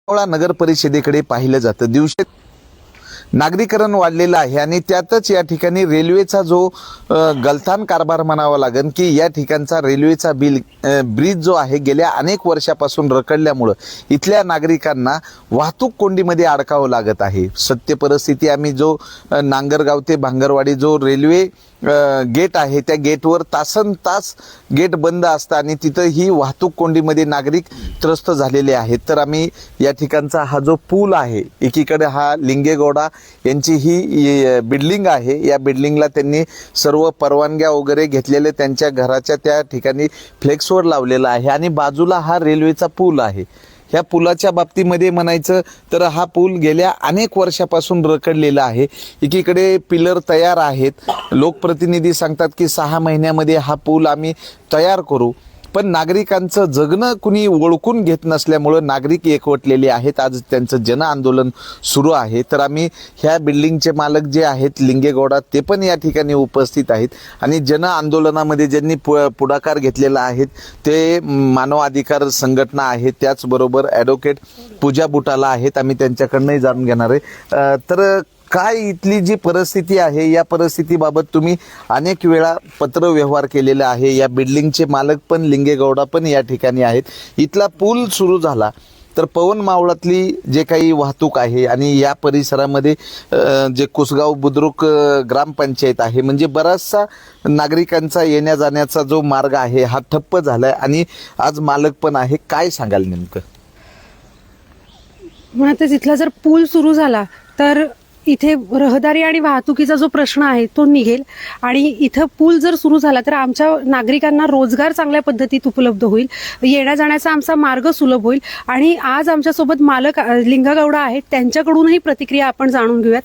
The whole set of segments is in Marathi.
मावळा नगर परिषदेकडे पाहिलं जातं। दिवशी नागरीकरण वाढलेलं आहे आणि त्यातच या ठिकाणी रेल्वेचा जो गलथान कारभार म्हणावा लागेल की या ठिकाणचा रेल्वेचा ब्रिज जो आहे गेल्या अनेक वर्षापासून रखडल्यामुळे इथल्या नागरिकांना वाहतूक कोंडीमध्ये अडकावं लागत आहे। सत्य परिस्थिती आम्ही जो नांगरगाव ते भांगरवाडी जो रेल्वे गेट आहे त्या गेटवर तासनतास गेट बंद असतं आणि तिथं ही वाहतूक कोंडीमध्ये नागरिक त्रस्त झालेले आहेत। तर आम्ही या ठिकाणचा हा जो पूल आहे, एकीकडे हा लिंगेगौडा यांची ही बिल्डिंग आहे, या बिल्डिंगला त्यांनी सर्व परवानग्या वगैरे घेतलेले त्यांच्या घराच्या त्या ठिकाणी फ्लेक्सवर लावलेला आहे आणि बाजूला हा रेल्वेचा पूल आहे। ह्या पुलाच्या बाबतीमध्ये म्हणायचं तर हा पूल गेल्या अनेक वर्षापासून रखडलेला आहे। एकीकडे पिलर तयार आहेत, लोकप्रतिनिधी सांगतात की 6 महिन्यामध्ये हा पूल आम्ही तयार करू, पण नागरिकांचं जगणं कुणी ओळखून घेत नसल्यामुळे नागरिक एकवटलेले आहेत। आज त्यांचं जन आंदोलन सुरू आहे। तर आम्ही ह्या बिल्डिंगचे मालक जे आहेत लिंगेगौडा ते पण या ठिकाणी उपस्थित आहेत आणि जन आंदोलनामध्ये ज्यांनी पुढाकार घेतलेला आहे ते मानव अधिकार संघटना आहेत, त्याचबरोबर ॲडव्होकेट पूजा बुटाला आहेत। आम्ही त्यांच्याकडनंही जाणून घेणार आहे। तर काय इथली जी परिस्थिती आहे या परिस्थितीबाबत तुम्ही अनेक वेळा पत्र व्यवहार केलेला आहे। या बिल्डिंगचे मालक पण लिंगेगौडा पण या ठिकाणी आहेत। इथला पूल सुरू झाला तर पवन मावळातली जे काही वाहतूक आहे आणि या परिसरामध्ये जे कुसगाव बुद्रुक ग्रामपंचायत आहे म्हणजे बराचसा नागरिकांचा येण्या जाण्याचा जो मार्ग आहे हा ठप्प झालाय आणि आज मालक पण आहे। काय सांगाल नेमकं? म्हणतात इथला जर पूल सुरू झाला तर इथे रहदारी आणि वाहतुकीचा जो प्रश्न आहे तो निघेल आणि इथं पूल जर सुरू झाला तर आमच्या नागरिकांना रोजगार चांगल्या पद्धतीत उपलब्ध होईल, येण्या जाण्याचा आमचा मार्ग सुलभ होईल। आणि आज आमच्यासोबत मालक लिंगेगौडा आहेत, त्यांच्याकडूनही प्रतिक्रिया आपण जाणून घेऊयात।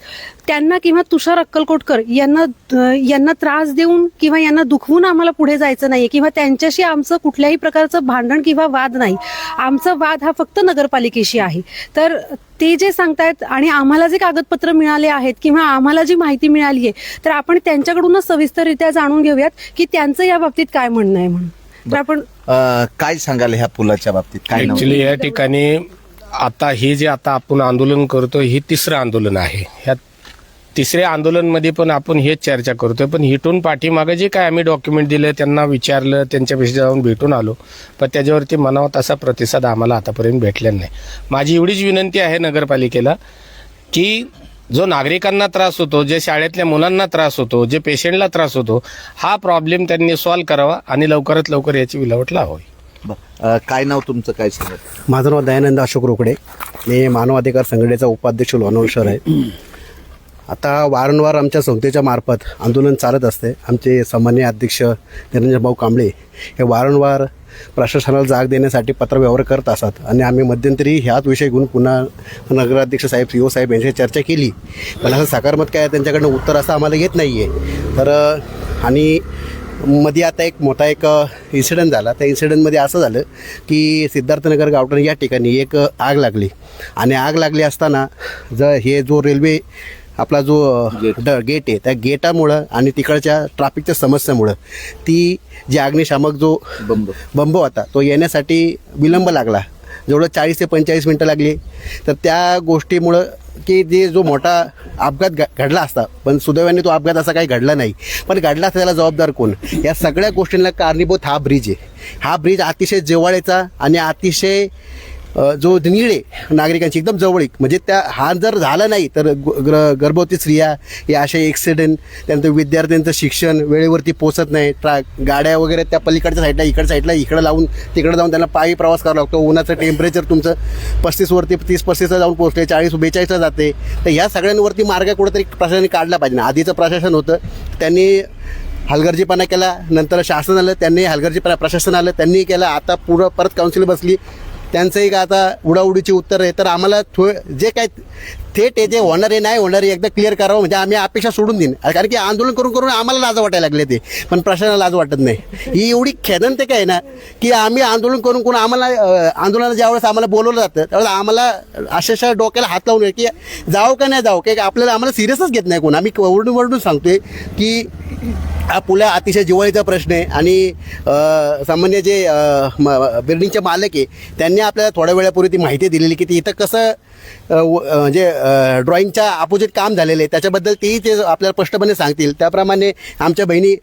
त्यांना किंवा तुषार अक्कलकोटकर यांना त्रास देऊन किंवा यांना दुखवून आम्हाला पुढे जायचं नाहीये किंवा त्यांच्याशी आमचं कुठल्याही प्रकारचं भांडण किंवा वाद नाही। आमचा वाद हा फक्त नगरपालिकेशी आहे। तर ते जे सांगतायत आणि आम्हाला जे कागदपत्र मिळाले आहेत किंवा आम्हाला जी माहिती मिळाली आहे तर आपण त्यांच्याकडूनच सविस्तररित्या जाणून घेऊयात की त्यांचं या बाबतीत काय म्हणणं आहे म्हणून। तर आपण काय सांगाल ह्या पुलाच्या बाबतीत? काय ऍक्च्युली या ठिकाणी आता हे जे आता आपण आंदोलन करतोय हे तिसरं आंदोलन आहे। ह्या तिसऱ्या आंदोलनमध्ये पण आपण हेच चर्चा करतोय, पण हिटून पाठीमागे जे काय आम्ही डॉक्युमेंट दिले त्यांना विचारलं, त्यांच्यापेक्षा जाऊन भेटून आलो, पण त्याच्यावरती म्हणावा तसा प्रतिसाद आम्हाला आतापर्यंत भेटलेला नाही। माझी एवढीच विनंती आहे नगरपालिकेला की जो नागरिकांना त्रास होतो, जे शाळेतल्या मुलांना त्रास होतो, जे पेशंटला त्रास होतो, हा प्रॉब्लेम त्यांनी सॉल्व्ह करावा आणि लवकरात लवकर याची विल्हेवाट लावावी। काय नाव तुमचं? काय सांगाल? माझं नाव दयानंद अशोक रोकडे, मी मानव अधिकार संघटनेचा उपाध्यक्ष लोणावळा शहर आहे। आता वारंवार आमच्या संस्थेच्या मार्फत आंदोलन चालत असते। आमचे सन्माननीय अध्यक्ष निरंजन भाऊ कांबळे हे वारंवार प्रशासनाला जाग देण्यासाठी पत्रव्यवहार करत असतात आणि आम्ही मध्यंतरी ह्याच विषय घेऊन पुन्हा नगराध्यक्ष साहेब CEO साहेब यांची चर्चा केली, पण असं सकारात्मक काय त्यांच्याकडनं उत्तर असं आम्हाला येत नाही आहे। तर आणि मध्ये आता एक मोठा इन्सिडेंट झाला। त्या इन्सिडेंटमध्ये असं झालं की सिद्धार्थनगर गावठण या ठिकाणी एक आग लागली आणि आग लागली असताना जो रेल्वे आपला जो गेट आहे त्या गेटामुळं आणि तिकडच्या ट्रॅफिकच्या समस्यामुळं ती जी अग्निशामक जो बंब होता तो येण्यासाठी विलंब लागला, जवळ 40 ते 45 मिनटं लागली। तर त्या गोष्टीमुळं की जे जो मोठा अपघात घडला असता, पण सुदैवाने तो अपघात असा काही घडला नाही, पण घडला असता त्याला जबाबदार कोण? या सगळ्या गोष्टींना कारणीभूत हा ब्रिज आहे। हा ब्रिज अतिशय जिव्हाळ्याचा आणि अतिशय जो निळे नागरिकांची एकदम जवळीक, म्हणजे हा जर झाला नाही तर गर्भवती स्त्रिया हे असे ॲक्सिडेंट, त्यानंतर विद्यार्थ्यांचं शिक्षण वेळेवरती पोचत नाही, गाड्या वगैरे त्या पलीकडच्या साईडला इकडं लावून तिकडं जाऊन त्यांना पायी प्रवास करावा लागतो। उन्हाचं टेम्परेचर तुमचं 35 वरती 30-35ला जाऊन पोहोचते, 40-42ला जाते। तर ह्या सगळ्यांवरती मार्ग कुठेतरी प्रशासनाने काढला पाहिजे ना। आधीचं प्रशासन होतं त्यांनी हलगर्जीपणा केला, नंतर शासन आलं त्यांनी हलगर्जीपणा, प्रशासन आलं त्यांनी केला, आता परत काउन्सिल बसली त्यांचंही का आता उडाउडीची उत्तर आहे। तर आम्हाला जे काय थेट ते होणार आहे नाही होणार आहे एकदा क्लिअर करावं, म्हणजे आम्ही अपेक्षा सोडून देईन. कारण की आंदोलन करून करून आम्हाला लाज वाटायला लागले ते, पण प्रशासनाला लाज वाटत नाही. ही एवढी खेदनते आहे ना की आम्ही आंदोलन करून करून आम्हाला आंदोलनाला ज्यावेळेस आम्हाला बोलवलं जातं त्यावेळेस आम्हाला अक्षरशः डोक्याला हात लावून की जावं का नाही जावं, की आपल्याला आम्हाला सिरियसच घेत नाही कोण. आम्ही ओरडून ओरडून सांगतोय की हा पुला अतिशय जिव्हाळीचा प्रश्न आहे आणि सामान्य जे बिल्डिंगचे मालक आहे त्यांनी आपल्याला थोड्या वेळापूर्वी ती माहिती दिलेली की इथं कसं म्हणजे ड्रॉइंगच्या अपोजिट काम झालेलं आहे, त्याच्याबद्दल तेही ते आपल्याला स्पष्टपणे सांगतील. त्याप्रमाणे आमच्या बहिणी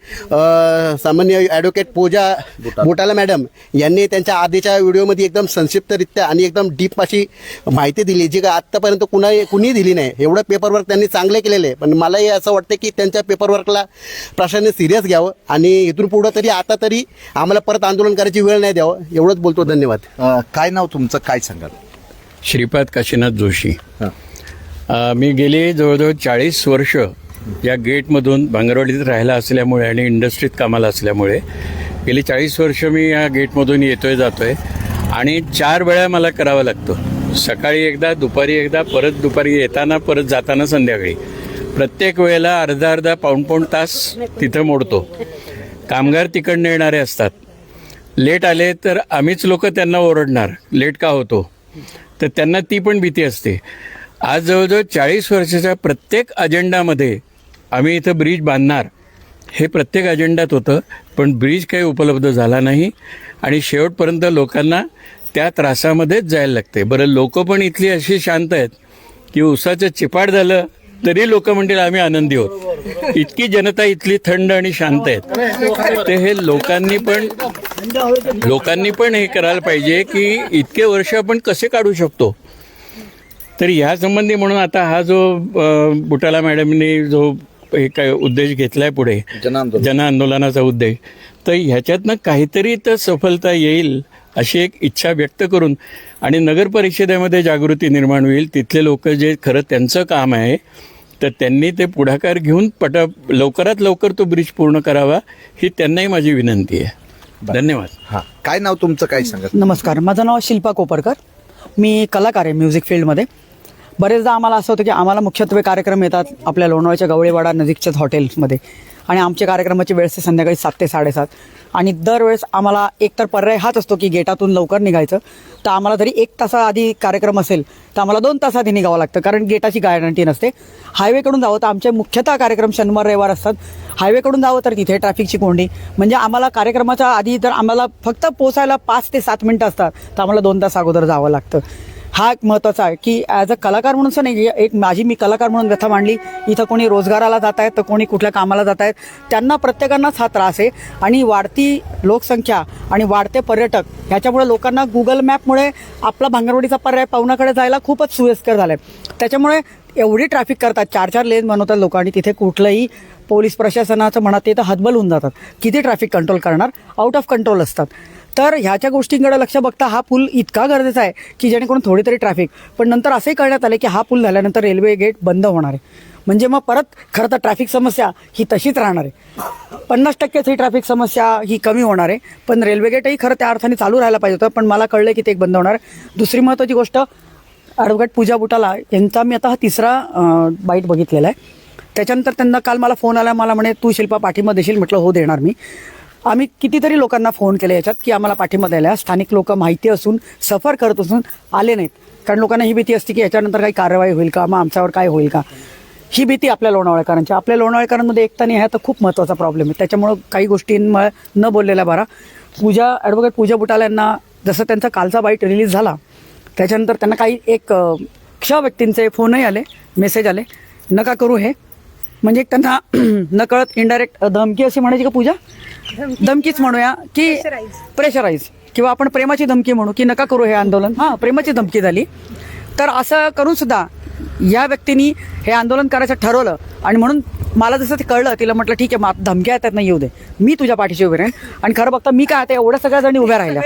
सामान्य ॲडव्होकेट पूजा बोटाला मॅडम यांनी त्यांच्या आधीच्या व्हिडिओमध्ये एकदम संक्षिप्तरित्या आणि एकदम डीप अशी माहिती दिली जी का आत्तापर्यंत कुणीही दिली नाही. एवढं पेपरवर्क त्यांनी चांगले केलेलं आहे, पण मलाही असं वाटतं की त्यांच्या पेपरवर्कला प्रशासनाने सिरियस घ्यावं आणि इथून पुढं तरी आता तरी आम्हाला परत आंदोलन करायची वेळ नाही द्यावं. एवढंच बोलतो. धन्यवाद. काय नाव तुमचं, काय सांगाल? श्रीपाद काशीनाथ जोशी. मी गेली जवळजवळ 40 वर्ष या गेटमधून भांगरवाडीत राहायला असल्यामुळे आणि इंडस्ट्रीत कामाला असल्यामुळे गेली 40 वर्ष मी या गेटमधून येतोय जातोय आणि 4 वेळा मला करावं लागतं. सकाळी एकदा, दुपारी एकदा, परत दुपारी येताना, परत जाताना संध्याकाळी. प्रत्येक वेळेला अर्धा पाऊण तास तिथं मोडतो. कामगार तिकडनं येणारे असतात. लेट आले तर आम्हीच लोक त्यांना ओरडणार लेट का होतो, तर त्यांना ती पण भीती असते. आज जवळजवळ 40 वर्षाच्या प्रत्येक अजेंडामध्ये आम्ही इथं ब्रिज बांधणार हे प्रत्येक अजेंडात होतं, पण ब्रिज काही उपलब्ध झाला नाही आणि शेवटपर्यंत लोकांना त्या त्रासामध्येच जायला लागते. बरं, लोक पण इथली अशी शांत आहेत की उसाचं चिपाड झालं तरी लोक म्हणतील आम्ही आनंदी आहोत. इतकी जनता इथली थंड आणि शांत आहेत. ते हे लोकांनी पण हे करायला पाहिजे की इतके वर्ष आपण कसे काढू शकतो. तर ह्या संबंधी म्हणून आता हा जो बुटाला मॅडमनी जो एक उद्देश घेतलाय पुढे जन आंदोलनाचा उद्देश, तर ह्याच्यातनं काहीतरी तर सफलता येईल अशी एक इच्छा व्यक्त करून आणि नगर परिषदेमध्ये जागृती निर्माण होईल. तिथले लोक जे खरं त्यांचं काम आहे तर त्यांनी ते पुढाकार घेऊन लवकरात लवकर तो ब्रिज पूर्ण करावा ही त्यांनाही माझी विनंती आहे. धन्यवाद. हां, काय नाव तुमचं, काय सांगा? नमस्कार, माझं नाव शिल्पा कोपरकर. मी कलाकार आहे म्युझिक फील्डमध्ये. बरेचदा आम्हाला असं होतं की आम्हाला मुख्यत्वे कार्यक्रम येतात आपल्या लोणावळ्याच्या गवळीवाडा नजीकच्याच हॉटेल्समध्ये आणि आमच्या कार्यक्रमाची वेळ असते संध्याकाळी 7 ते 7:30 आणि दरवेळेस आम्हाला एकतर पर्याय हाच असतो की गेटातून लवकर निघायचं. तर आम्हाला जरी 1 तासाआधी कार्यक्रम असेल तर आम्हाला 2 तास आधी निघावं लागतं, कारण गेटाची गॅरंटी नसते. हायवेकडून जावं तर आमचे मुख्यतः कार्यक्रम शनिवार रविवार असतात. हायवेकडून जावं तर तिथे ट्रॅफिकची कोंडी, म्हणजे आम्हाला कार्यक्रमाच्या आधी जर आम्हाला फक्त पोचायला 5 ते 7 मिनटं असतात तर आम्हाला 2 तास अगोदर जावं लागतं. हा एक महत्त्वाचा आहे की ॲज अ कलाकार म्हणून नाही, एक मी कलाकार म्हणून व्यथा मांडली. इथं कोणी रोजगाराला जात आहेत तर कोणी कुठल्या कामाला जात आहेत, त्यांना प्रत्येकांनाच हा त्रास आहे. आणि वाढती लोकसंख्या आणि वाढते पर्यटक ह्याच्यामुळे लोकांना गुगल मॅपमुळे आपला भांगरवाडीचा पर्याय पवनाकडे जायला खूपच सोयीस्कर झालं आहे. त्याच्यामुळे एवढी ट्रॅफिक करतात, 4-4 लेन बनवतात लोक आणि तिथे कुठलंही पोलीस प्रशासनाचं म्हणा ते तर हतबल होऊन जातात. किती ट्रॅफिक कंट्रोल करणार, आउट ऑफ कंट्रोल असतात. तर ह्याच्या गोष्टींकडे लक्ष बघता हा पूल इतका गरजेचा आहे की जेणेकरून थोडी तरी ट्रॅफिक. पण नंतर असंही कळण्यात आले की हा पूल झाल्यानंतर रेल्वे गेट बंद होणार आहे, म्हणजे मग परत खरं तर ट्रॅफिक समस्या ही तशीच राहणार आहे. 50% ही ट्रॅफिक समस्या ही कमी होणार आहे, पण रेल्वे गेटही खरं त्या अर्थाने चालू राहायला पाहिजे होतं. पण मला कळलं की ते एक बंद होणार आहे. दुसरी महत्त्वाची गोष्ट, ॲडव्होकेट पूजा बुटाला यांचा मी आता हा 3रा बाईट बघितलेला आहे. त्याच्यानंतर त्यांना काल मला फोन आला, मला म्हणे तू शिल्पा पाठिंबा देशील? म्हटलं हो देणार मी. आम्ही कितीतरी लोकांना फोन केले याच्यात की आम्हाला पाठिंबा द्यायला. स्थानिक लोक माहिती असून सफर करत असून आले नाहीत, कारण लोकांना ही भीती असते की याच्यानंतर काही कारवाई होईल का, मग आमच्यावर काय होईल का, ही भीती आपल्या लोणावळेकरांची. आपल्या लोणावळेकरांमध्ये एकता नाही हा तर खूप महत्त्वाचा प्रॉब्लेम आहे. त्याच्यामुळं काही गोष्टींमुळे न बोललेल्या बरा. ॲडव्होकेट पूजा बुटाला यांना जसं त्यांचा कालचा बाईट रिलीज झाला त्याच्यानंतर त्यांना काही एक व्यक्तींचे फोनही आले, मेसेज आले, नका करू हे, म्हणजे त्यांना नकळत इनडायरेक्ट धमकी अशी म्हणायची का पूजा, धमकीच म्हणूया की प्रेशराईज, किंवा आपण प्रेमाची धमकी म्हणू की नका करू हे आंदोलन. हां, प्रेमाची धमकी झाली. तर असं करून सुद्धा या व्यक्तींनी हे आंदोलन करायचं ठरवलं आणि म्हणून मला जसं ते कळलं तिला म्हटलं ठीक आहे, मग धमक्या येतात नाही येऊ दे, मी तुझ्या पाठीशी उभे राहीन. आणि खरं बघता मी काय आता एवढ्या सगळ्या जणी उभ्या राहिल्या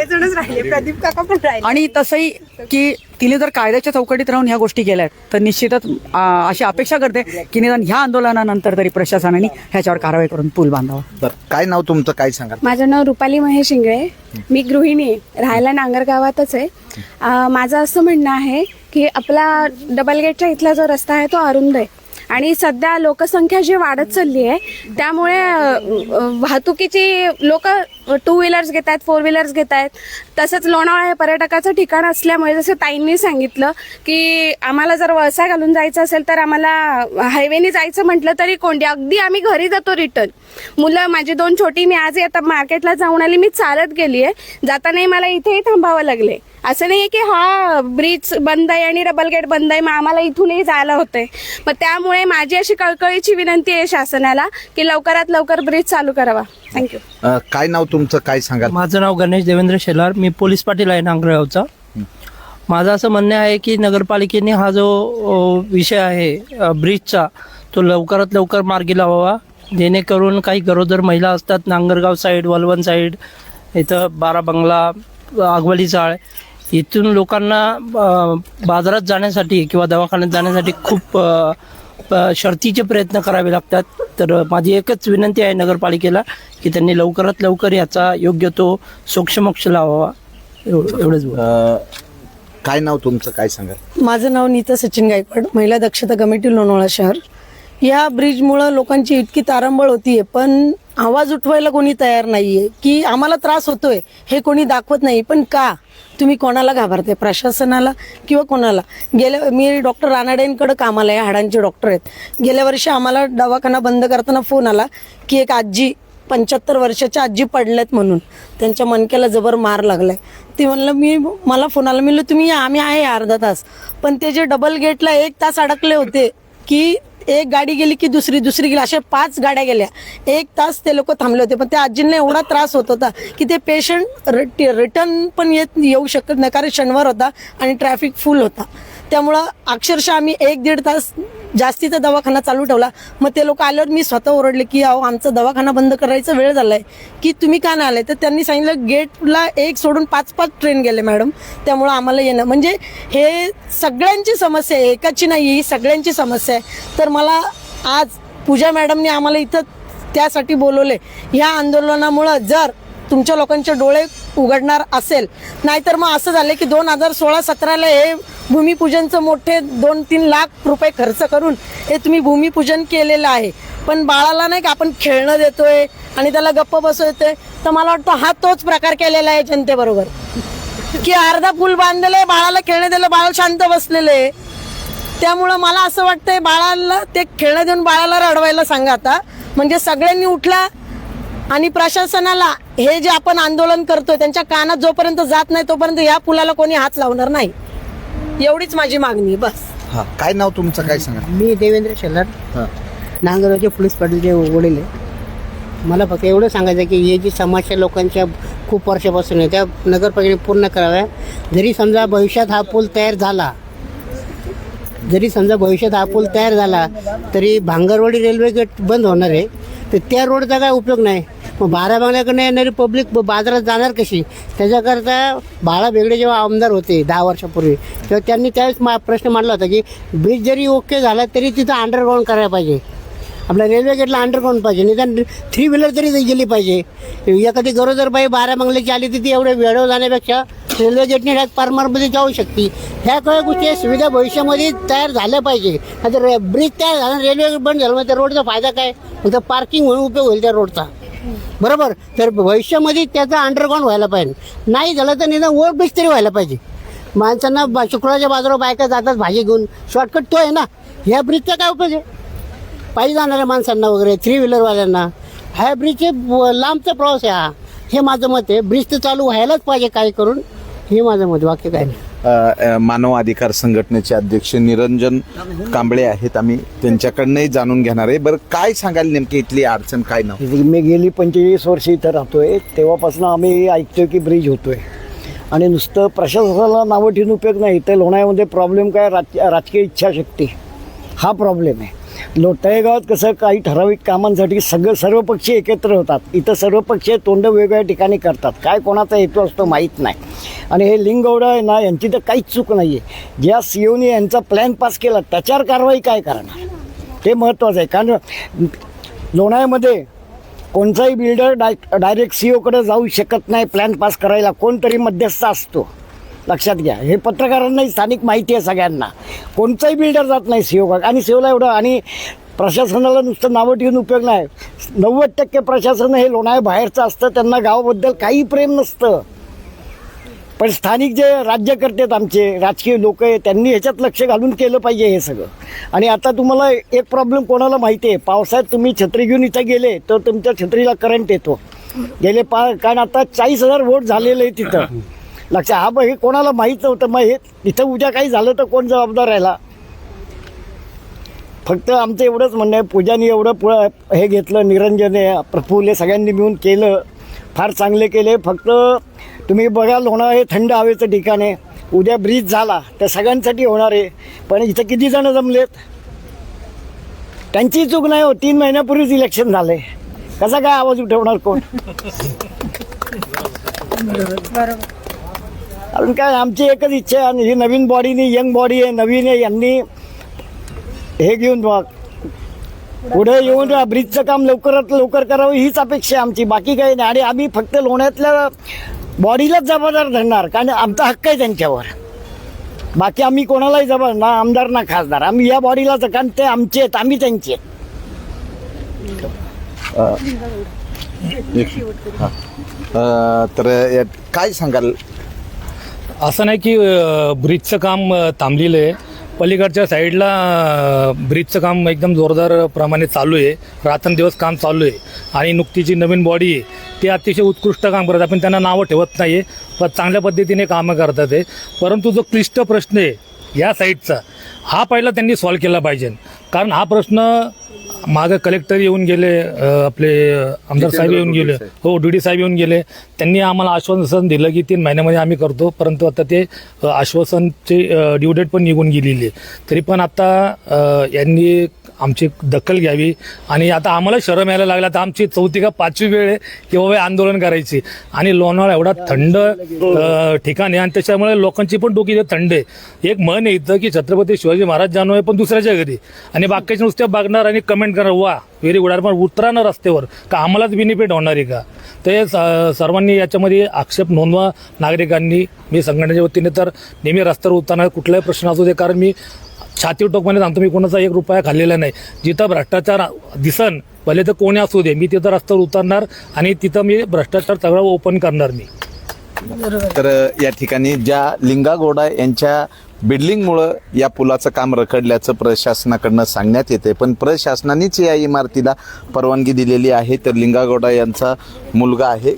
आणि तसंही की तिने जर कायद्याच्या चौकटीत राहून ह्या गोष्टी केल्या तर निश्चितच अशी अपेक्षा करते की निदान ह्या आंदोलनानंतर तरी प्रशासनाने ह्याच्यावर कारवाई करून पूल बांधावा. बरं, काय नाव तुमचं, काय सांगाल? माझं नाव रुपाली महेश इंगळे. मी गृहिणी आहे, राहायला नांगरगावातच आहे. माझं असं म्हणणं आहे की आपला डबल गेटच्या इथला जो रस्ता आहे तो अरुंद आहे आणि सध्या लोकसंख्या जी वाढत चालली आहे त्यामुळे वाहतुकीची लोक 2 व्हीलर्स घेत आहेत, 4 व्हीलर्स घेत आहेत. तसंच लोणावळा हे पर्यटकाचं ठिकाण असल्यामुळे जसं ताईंनी सांगितलं की आम्हाला जर वळसा घालून जायचं असेल तर आम्हाला हायवेने जायचं म्हटलं तरी कोंडी, अगदी आम्ही घरी जातो रिटर्न. मुलं माझी 2 छोटी, मी आज आता मार्केटला जाऊन आली, मी चालत गेली आहे, जातानाही मला इथेही थांबावं लागले. असं नाही की हा ब्रिज बंद आहे आणि डबल गेट बंद आहे, मग आम्हाला इथूनही जायला होतंय. मग त्यामुळे माझी अशी कळकळीची विनंती आहे शासनाला की लवकरात लवकर ब्रिज चालू करावा. थँक्यू. काय नाव तुमचं, काय सांगाल? माझं नाव गणेश देवेंद्र शेलार. मी पोलीस पाटील आहे नांगरगावचा. माझं असं म्हणणं आहे की नगरपालिकेने हा जो विषय आहे ब्रिजचा तो लवकरात लवकर मार्गी लावावा, जेणेकरून काही गरोदर महिला असतात नांगरगाव साईड, वलवण साईड, इथं 12 बंगला, आगवली चाळ, इथून लोकांना बाजारात जाण्यासाठी किंवा दवाखान्यात जाण्यासाठी खूप शर्थीचे प्रयत्न करावे लागतात. तर माझी एकच विनंती आहे नगरपालिकेला की त्यांनी लवकरात लवकर याचा योग्य तो सोक्षमोक्ष लावावा. एवढंच काय नाव तुमचं, काय सांगाल? माझं नाव नीता सचिन गायकवाड, महिला दक्षता कमिटी लोणावळा शहर. या ब्रिजमुळं लोकांची इतकी तारंबळ होतीये पण आवाज उठवायला कोणी तयार नाहीये की आम्हाला त्रास होतोय हे कोणी दाखवत नाही. पण का तुम्ही कोणाला घाबरते, प्रशासनाला किंवा कोणाला? मी डॉक्टर रानाडेंकडे कामाला आहे, हाडांचे डॉक्टर आहेत. गेल्या वर्षी आम्हाला दवाखाना बंद करताना फोन आला की एक आजी 75 वर्षाच्या आजी पडल्यात म्हणून, त्यांच्या मणक्याला जबर मार लागलाय. ती म्हणलं मला फोन आला, मी तुम्ही या, आम्ही आहे अर्धा तास. पण ते जे डबल गेटला 1 तास अडकले होते की एक गाडी गेली की दुसरी गेली, अशा 5 गाड्या गेल्या. 1 तास ते लोक थांबले होते. पण त्या आजींना एवढा त्रास होत होता की ते पेशंट रिटर्न पण येऊ शकत नाही, कारण शनिवार होता आणि ट्रॅफिक फुल होता. त्यामुळं अक्षरशः आम्ही 1-1.5 तास जास्तीचा दवाखाना चालू ठेवला. मग ते लोक आल्यावर मी स्वतः ओरडले की अहो आमचा दवाखाना बंद करायचा वेळ झालाय की तुम्ही का नाही आलाय? तर त्यांनी सांगितलं गेटला 1 सोडून 5 ट्रेन गेले मॅडम, त्यामुळं आम्हाला येणं. म्हणजे हे सगळ्यांची समस्या आहे, एकाची नाही, ही सगळ्यांची समस्या आहे. तर मला आज पूजा मॅडमने आम्हाला इथं त्यासाठी बोलवले. ह्या आंदोलनामुळं जर तुमच्या लोकांचे डोळे उघडणार असेल, नाहीतर मग असं झालं की 2016-17 हे भूमिपूजनचं मोठे 2-3 लाख रुपये खर्च करून हे तुम्ही भूमिपूजन केलेलं आहे. पण बाळाला नाही का आपण खेळणं देतोय आणि त्याला गप्प बसवतोय. तर मला वाटतं हा तोच प्रकार केलेला आहे जनतेबरोबर की अर्धा पूल बांधलेलं, बाळाला खेळणं दिलं, बाळ शांत बसलेलं आहे. त्यामुळं मला असं वाटतंय बाळाला ते खेळणं देऊन बाळाला रडवायला सांगा आता. म्हणजे सगळ्यांनी उठला आणि प्रशासनाला हे जे आपण आंदोलन करतोय त्यांच्या कानात जोपर्यंत जात नाही तोपर्यंत या पुलाला कोणी हात लावणार नाही, एवढीच माझी मागणी. बस. काय नाव तुमचं, काय सांगाल? मी देवेंद्र शेलार, नांगरगावचे पोलीस पाटीलचे वडील आहे. मला फक्त एवढं सांगायचं की हे जी समस्या लोकांच्या खूप वर्षापासून आहे त्या नगरपालिकेने पूर्ण कराव्या. जरी समजा भविष्यात हा पूल तयार झाला तरी भांगरवाडी रेल्वे गेट बंद होणार आहे, तर त्या रोडचा काय उपयोग नाही. मग 12 बंगल्याकडनं येणारी पब्लिक बाजारात जाणार कशी? त्याच्याकरता बाळा बेगडे जेव्हा आमदार होते 10 वर्षापूर्वी, तेव्हा त्यांनी त्यावेळेस प्रश्न मांडला होता की ब्रिज जरी ओके झाला तरी तिथं अंडरग्राऊंड करायला पाहिजे. आपल्या रेल्वे गेटला अंडरग्राऊंड पाहिजे, निदान 3 व्हीलर तरी गेली पाहिजे. एखादी गरोदर बाई 12 बंगल्याची आली तर ती एवढे वेळेवर जाण्यापेक्षा रेल्वे गेटने डायरेक्ट पारमारमध्ये जाऊ शकते. ह्या काही गोष्टी सुविधा भविष्यामध्ये तयार झाल्या पाहिजे. आता ब्रिज तयार झाला, रेल्वे बंद झालं, मग त्या रोडचा फायदा काय? फक्त पार्किंग म्हणून उपयोग होईल त्या रोडचा, बरोबर. तर भविष्यामध्ये त्याचा अंडरग्राऊंड व्हायला पाहिजे. नाही झालं तर निदान ओव्हर ब्रिज तरी व्हायला पाहिजे. माणसांना शुक्रवारच्या बाजारावर बायका जातात भाजी घेऊन, शॉर्टकट तो आहे ना. ह्या ब्रिजचा काय उपयोग आहे पाहिजे जाणाऱ्या माणसांना वगैरे, 3 व्हीलरवाल्यांना? ह्या ब्रिजचे लांबचा प्रवास आहे हा. हे माझं मत आहे. ब्रिज तर चालू व्हायलाच पाहिजे काय करून, हे माझं मत, वाक्य काय नाही. मानव अधिकार संघटनेचे अध्यक्ष निरंजन कांबळे आहेत, आम्ही त्यांच्याकडनंही जाणून घेणार आहे. बरं, काय सांगाल नेमकी इथली अडचण, काय नाव? मी गेली 25 वर्ष इथं राहतोय, तेव्हापासून आम्ही ऐकतोय की ब्रिज होतोय आणि नुसतं प्रशासनाला नावं ठेवून उपयोग नाही. इथं लोणावळ्यामध्ये प्रॉब्लेम काय, राजकीय इच्छाशक्ती हा प्रॉब्लेम आहे. तळेगावात कसं काही ठराविक कामांसाठी सर्वपक्षीय एकत्र होतात. इथं सर्वपक्षीय तोंड वेगवेगळ्या ठिकाणी करतात. काय कोणाचा हेतू असतो माहीत नाही. आणि हे लिंगगौडा आहे ना, यांची तर काहीच चूक नाही आहे. ज्या सीओनी यांचा प्लॅन पास केला त्याच्यावर कारवाई काय करणार ते महत्त्वाचं आहे. कारण लोणावळ्यामध्ये कोणताही बिल्डर डायरेक्ट सीओकडे जाऊ शकत नाही. प्लॅन पास करायला कोणतरी मध्यस्थ असतो, लक्षात घ्या. हे पत्रकारांनाही स्थानिक माहिती आहे सगळ्यांना. कोणताही बिल्डर जात नाही सीओकडे. आणि सीओला एवढं, आणि प्रशासनाला नुसतं नावं ठेवून उपयोग नाही. 90% प्रशासन हे लोणावळ्या बाहेरचं असतं, त्यांना गावाबद्दल काही प्रेम नसतं. पण स्थानिक जे राज्यकर्ते आहेत आमचे, राजकीय लोक आहे, त्यांनी ह्याच्यात लक्ष घालून केलं पाहिजे हे सगळं. आणि आता तुम्हाला एक प्रॉब्लेम कोणाला माहिती आहे, पावसाळ्यात तुम्ही छत्री घेऊन इथं गेले तर तुमच्या छत्रीला करंट येतो. कारण आता 40,000 वोट झालेले आहे तिथं, लक्षात. हे कोणाला माहीत नव्हतं. मग हे तिथं उद्या काही झालं तर कोण जबाबदार राहिला. फक्त आमचं एवढंच म्हणणं आहे, पूजानी एवढं हे घेतलं, निरंजने, प्रफुल्ल सगळ्यांनी मिळून केलं, फार चांगले केले. फक्त तुम्ही बघाल, होणार हे थंड हवेचं ठिकाण आहे. उद्या ब्रिज झाला तर सगळ्यांसाठी होणार आहे. पण इथं किती जण जमलेत, त्यांची चूक नाही हो. 3 महिन्यापूर्वीच इलेक्शन झाले, कसा काय आवाज उठवणार कोण? अजून काय, आमची एकच इच्छा आहे. आणि ही नवीन बॉडीनी, यंग बॉडी आहे, नवीन आहे, यांनी हे घेऊन पुढे येऊन ब्रिजचं काम लवकरात लवकर करावं हीच अपेक्षा आहे आमची, बाकी काही नाही. आणि आम्ही फक्त लोण्यातल्या बॉडीलाच जबाबदार धरणार, कारण आमचा हक्क आहे त्यांच्यावर. बाकी आम्ही कोणालाही जबाबदार ना, आमदार ना खासदार. आम्ही या बॉडीलाच, कारण ते आमचे आहेत, आम्ही त्यांचे आहेत. तर काय सांगाल? असं नाही की ब्रिजचं काम थांबलेलं आहे. पलीकडच्या साईडला ब्रिजचं काम एकदम जोरदार प्रमाणे चालू आहे. रात्रंदिवस काम चालू आहे. आणि नुकतीची नवीन बॉडी आहे ती अतिशय उत्कृष्ट काम करत. आपण त्यांना नावं ठेवत नाही आहे, पण चांगल्या पद्धतीने कामं करतात आहे. परंतु जो क्लिष्ट प्रश्न आहे या साईडचा, हा पहिला त्यांनी सॉल्व्ह केला पाहिजे. कारण हा प्रश्न मागं कलेक्टर येऊन गेले, आपले आमदार साहेब येऊन गेले, हो DD साहेब येऊन गेले. त्यांनी आम्हाला आश्वासन दिलं की 3 महिन्यामध्ये आम्ही करतो. परंतु आता ते आश्वासनची ड्यू डेट पण निघून गेलेली आहे. तरी पण आता यांनी आमची दखल घ्यावी. आणि आता आम्हाला शरम यायला लागला. तर आमची 4थी का 5वी वेळ आहे की बाबा आंदोलन करायची. आणि लोणावळा एवढा थंड ठिकाण आहे, आणि त्याच्यामुळे लोकांची पण डोकी थंड आहे. एक म्हण आहे इथं की छत्रपती शिवाजी महाराज जाणो आहे पण दुसऱ्याच्या घरी. आणि बाकीच्या नुसत्या बघणार आणि कमेंट करणार, वा व्हेरी गुड, पण उतरा ना रस्त्यावर, का आम्हालाच बेनिफिट होणार आहे का? ते सर्वांनी याच्यामध्ये आक्षेप नोंदवा नागरिकांनी. मी संघटनेच्या वतीने तर नेहमी रस्त्यावर उतरणार, कुठलाही प्रश्न असू दे. कारण मी छातीवर टोकपणे सांगतो, मी कोणाचा 1 रुपया खाल्लेला नाही. जिथं भ्रष्टाचार दिसन, भले तर कोणी असू दे, मी तिथं रस्त्यावर उतरणार आणि तिथं मी भ्रष्टाचार सगळं ओपन करणार मी. तर या ठिकाणी ज्या लिंगागौडा यांच्या बिल्डिंगमुळं या पुलाचं काम रखडल्याचं प्रशासनाकडनं सांगण्यात येते, पण प्रशासनानेच या इमारतीला परवानगी दिलेली आहे. तर लिंगागौडा यांचा मुलगा आहे.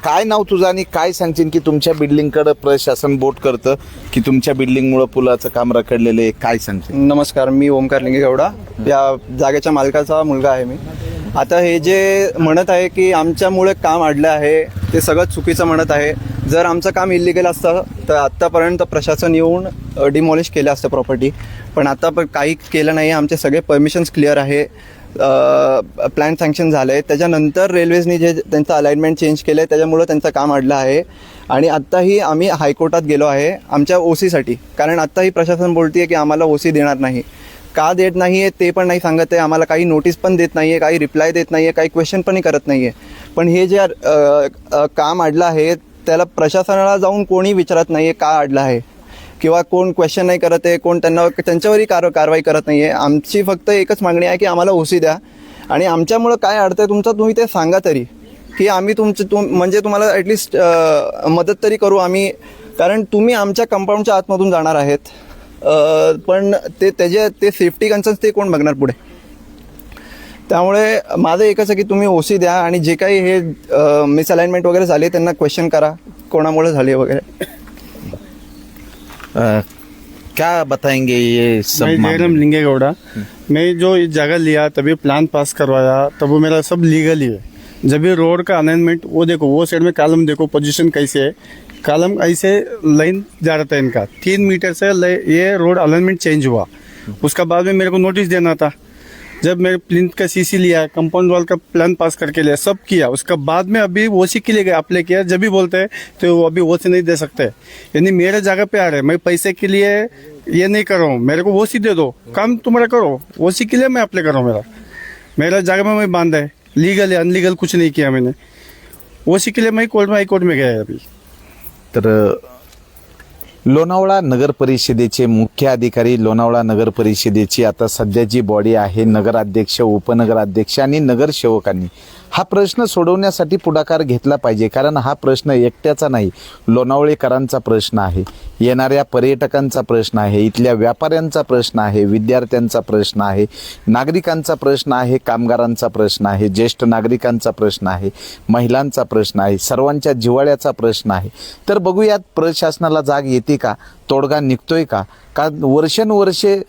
काय नाव तुझं आणि काय सांगशील की तुमच्या बिल्डिंगकडं प्रशासन बोट करतं की तुमच्या बिल्डिंगमुळं पुलाचं काम रखडलेलं आहे, काय सांगशील? नमस्कार, मी ओमकार लिंगेगौडा, या जागेच्या मालकाचा मुलगा आहे मी. आता हे जे म्हणत आहे की आमच्यामुळे काम अडलं आहे, ते सगळं चुकीचं म्हणत आहे. जर आमचं काम इलिगल असतं तर आत्तापर्यंत प्रशासन येऊन डिमॉलिश केलं असतं प्रॉपर्टी, पण आता काही केलं नाही. आमचे सगळे परमिशन्स क्लिअर आहे, प्लॅन सँक्शन झालं आहे. त्याच्यानंतर रेल्वेजनी जे त्यांचं अलाइनमेंट चेंज केलं आहे त्याच्यामुळं त्यांचं काम अडलं आहे. आणि आत्ताही आम्ही हायकोर्टात गेलो आहे आमच्या OCसाठी, कारण आत्ताही प्रशासन बोलते आहे की आम्हाला OC देणार नाही. का देत नाही आहे ते पण नाही सांगत आहे. आम्हाला काही नोटीस पण देत नाही आहे, काही रिप्लाय देत नाही आहे, काही क्वेश्चन पण करत नाही आहे. पण हे जे काम अडलं आहे त्याला प्रशासनाला जाऊन कोणी विचारत नाही आहे का अडलं आहे, किंवा कोण क्वेश्चन नाही करत आहे, कोण त्यांच्यावरही कारवाई करत नाही आहे. आमची फक्त एकच मागणी आहे की आम्हाला OC द्या. आणि आमच्यामुळं काय अडतं आहे तुमचं, तुम्ही ते सांगा तरी, की आम्ही म्हणजे तुम्हाला ॲटलिस्ट मदत तरी करू आम्ही. कारण तुम्ही आमच्या कंपाऊंडच्या आतमधून जाणार आहेत, पण ते सेफ्टी कन्सर्न्स ते कोण बघणार पुढे. त्यामुळे माझं एकच आहे की तुम्ही OC द्या. आणि जे काही हे मिसअलाइनमेंट वगैरे झाले त्यांना क्वेश्चन करा कोणामुळे झाले वगैरे. क्या बताएंगे ये सब? मैं जयराम लिंगेगौड़ा, मैं जो जगह लिया तभी प्लान पास करवाया, तब वो मेरा सब लीगल ही है. जब ये रोड का अलाइनमेंट, वो देखो वो साइड में कॉलम देखो पोजीशन कैसे है, कॉलम ऐसे लाइन जा रहा था इनका 3 मीटर से ये रोड अलाइनमेंट चेंज हुआ. उसका बाद में मेरे को नोटिस देना था, जब मैं प्लिंथ का सीसी लिया, कंपाउंड वॉल का प्लान पास करके लिया, सब किया, उसका बाद में अभी ओसी के लिए अप्लाई किया, जब भी बोलते हैं तो वो अभी ओसी नहीं दे सकते, यानी मेरे जगह पे आ रहे हैं। मैं पैसे के लिए ये नहीं कर रहा हूँ, मेरे को ओसी दे दो, काम तुम्हारा करो, ओसी के लिए मैं अप्लाई कर रहा हूँ। मेरा जगह में मैं बांधा है, लीगल है अनलीगल कुछ नहीं किया मैंने, ओसी के लिए मैं कोर्ट में हाईकोर्ट में गया है अभी। तर लोणावळा नगर परिषदेचे मुख्य अधिकारी, लोणावळा नगर परिषदेची आता सध्या जी बॉडी आहे, नगराध्यक्ष, उपनगराध्यक्ष आणि नगरसेवकांनी हा प्रश्न सोडवण्यासाठी पुढाकार घेतला पाहिजे, कारण हा प्रश्न एकट्याचा नाही, लोणावळेकरांचा प्रश्न आहे, येणाऱ्या पर्यटकांचा प्रश्न आहे, इथल्या व्यापाऱ्यांचा प्रश्न आहे, विद्यार्थ्यांचा प्रश्न आहे, नागरिकांचा प्रश्न आहे, कामगारांचा प्रश्न आहे, ज्येष्ठ नागरिकांचा प्रश्न आहे, महिलांचा प्रश्न आहे, सर्वांच्या जिव्हाळ्याचा प्रश्न आहे। तर बघूयात प्रशासनाला जाग येते का, तोडगा निघतोय का वर्षानुवर्षे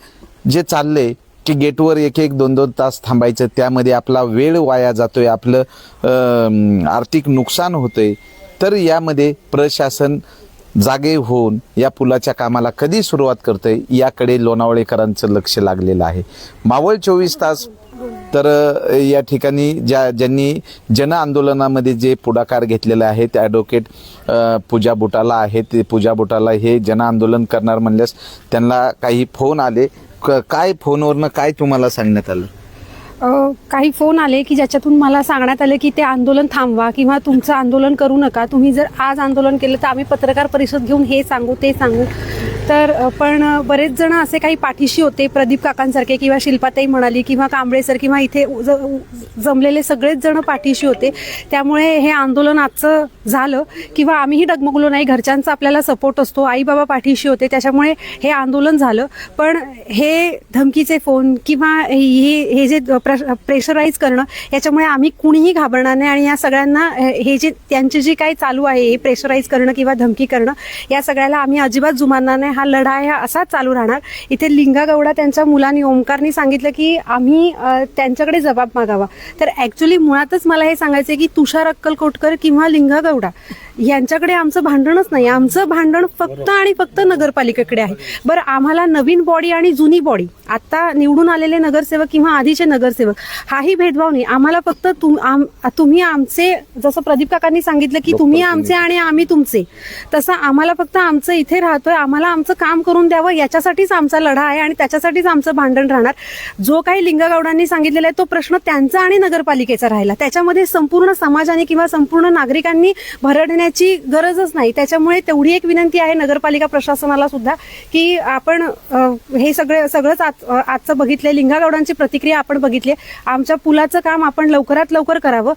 जे चालले की गेटवर 1-1, 2-2 तास थांबायचं, त्यामध्ये आपला वेळ वाया जातोय, आपलं आर्थिक नुकसान होतंय। तर यामध्ये प्रशासन जागे होऊन या पुलाच्या कामाला कधी सुरुवात करतंय याकडे लोणावळेकरांचं लक्ष लागलेलं आहे। मावळ 24 तास तर या ठिकाणी ज्यांनी जन आंदोलनामध्ये जे पुढाकार घेतलेले आहे ते ॲडव्होकेट पूजा बुटाला आहे। ते पूजा बुटाला हे जन आंदोलन करणार म्हणल्यास त्यांना काही फोन आले, काय फोनवरनं काय तुम्हाला सांगण्यात आलं? काही फोन आले की ज्याच्यातून मला सांगण्यात आलं की ते आंदोलन थांबवा किंवा तुमचं आंदोलन करू नका, तुम्ही जर आज आंदोलन केलं तर आम्ही पत्रकार परिषद घेऊन हे सांगू ते सांगू। तर पण बरेच जण असे काही पाठीशी होते, प्रदीप काकांसारखे किंवा शिल्पाताई म्हणाली किंवा कांबळे सर किंवा इथे जमलेले सगळेच जण पाठीशी होते, त्यामुळे हे आंदोलन आजचं झालं किंवा आम्हीही डगमगलो नाही, घरच्यांचा आपल्याला सपोर्ट असतो, आई बाबा पाठीशी होते, त्याच्यामुळे हे आंदोलन झालं। पण हे धमकीचे फोन किंवा हे जे प्रेशराईज करणं, याच्यामुळे आम्ही कुणीही घाबरणार नाही आणि या सगळ्यांना हे जे त्यांचे जे काही चालू आहे हे प्रेशराईज करणं किंवा धमकी करणं, या सगळ्याला आम्ही अजिबात जुमानणार नाही। हा लढा आहे, हा असाच चालू राहणार। इथे लिंगा गौडा त्यांच्या मुलांनी ओमकारनी सांगितलं की आम्ही त्यांच्याकडे जबाब मागावा, तर ऍक्च्युली मुळातच मला हे सांगायचं की तुषार अक्कलकोटकर किंवा लिंगा गौडा यांच्याकडे आमचं भांडणच नाही, आमचं भांडण फक्त आणि फक्त नगरपालिकेकडे आहे। बरं, आम्हाला नवीन बॉडी आणि जुनी बॉडी, आता निवडून आलेले नगरसेवक किंवा आधीचे नगरसेवक, हाही भेदभाव नाही आम्हाला। फक्त तुम्ही आमचे, जसं प्रदीप काकांनी सांगितलं की तुम्ही आमचे आणि आम्ही तुमचे, तसं आम्हाला फक्त आमचं इथे राहतोय, आम्हाला आमचं काम करून द्यावं, याच्यासाठीच आमचा लढा आहे आणि त्याच्यासाठीच आमचं भांडण राहणार। जो काही लिंगा गौडांनी सांगितलेला आहे तो प्रश्न त्यांचा आणि नगरपालिकेचा राहिला, त्याच्यामध्ये संपूर्ण समाजाने किंवा संपूर्ण नागरिकांनी भरडण्याची गरजच नाही। त्याच्यामुळे तेवढी एक विनंती आहे नगरपालिका प्रशासनाला सुद्धा की आपण हे सगळंच आजचं बघितलंय, लिंगा गौडांची प्रतिक्रिया आपण बघितली, आमच्या पुलाचं काम आपण लवकरात लवकर करावं।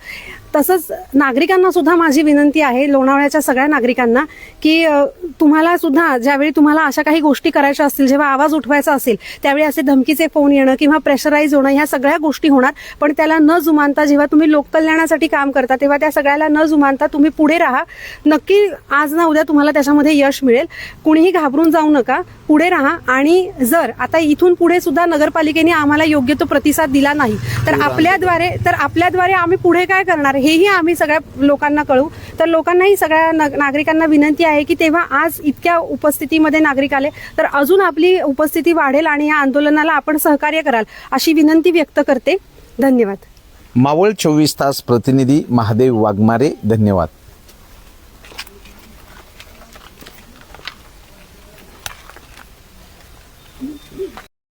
तसंच नागरिकांना सुद्धा माझी विनंती आहे, लोणावळ्याच्या सगळ्या नागरिकांना, की तुम्हाला सुद्धा ज्यावेळी तुम्हाला अशा काही गोष्टी करायच्या असतील, जेव्हा आवाज उठवायचा असेल, त्यावेळी असे धमकीचे फोन येणं किंवा प्रेशराईज होणं, ह्या सगळ्या गोष्टी होणार, पण त्याला न जुमानता जेव्हा तुम्ही लोककल्याणासाठी काम करता तेव्हा त्या सगळ्याला न जुमानता तुम्ही पुढे राहा। नक्की आज ना उद्या तुम्हाला त्याच्यामध्ये यश मिळेल, कुणीही घाबरून जाऊ नका, पुढे राहा। आणि जर आता इथून पुढे सुद्धा नगरपालिकेने आम्हाला योग्य तो प्रतिसाद दिला नाही तर आपल्याद्वारे आम्ही पुढे काय करणार हेही आम्ही सगळ्या लोकांना कळवू। तर लोकांनाही, सगळ्या नागरिकांना विनंती आहे की तेव्हा आज इतक्या उपस्थितीमध्ये नागरिक आले तर अजून आपली उपस्थिती वाढेल आणि या आंदोलनाला आपण सहकार्य कराल अशी विनंती व्यक्त करते। धन्यवाद। मावळ 24 तास प्रतिनिधी महादेव वाघमारे, धन्यवाद।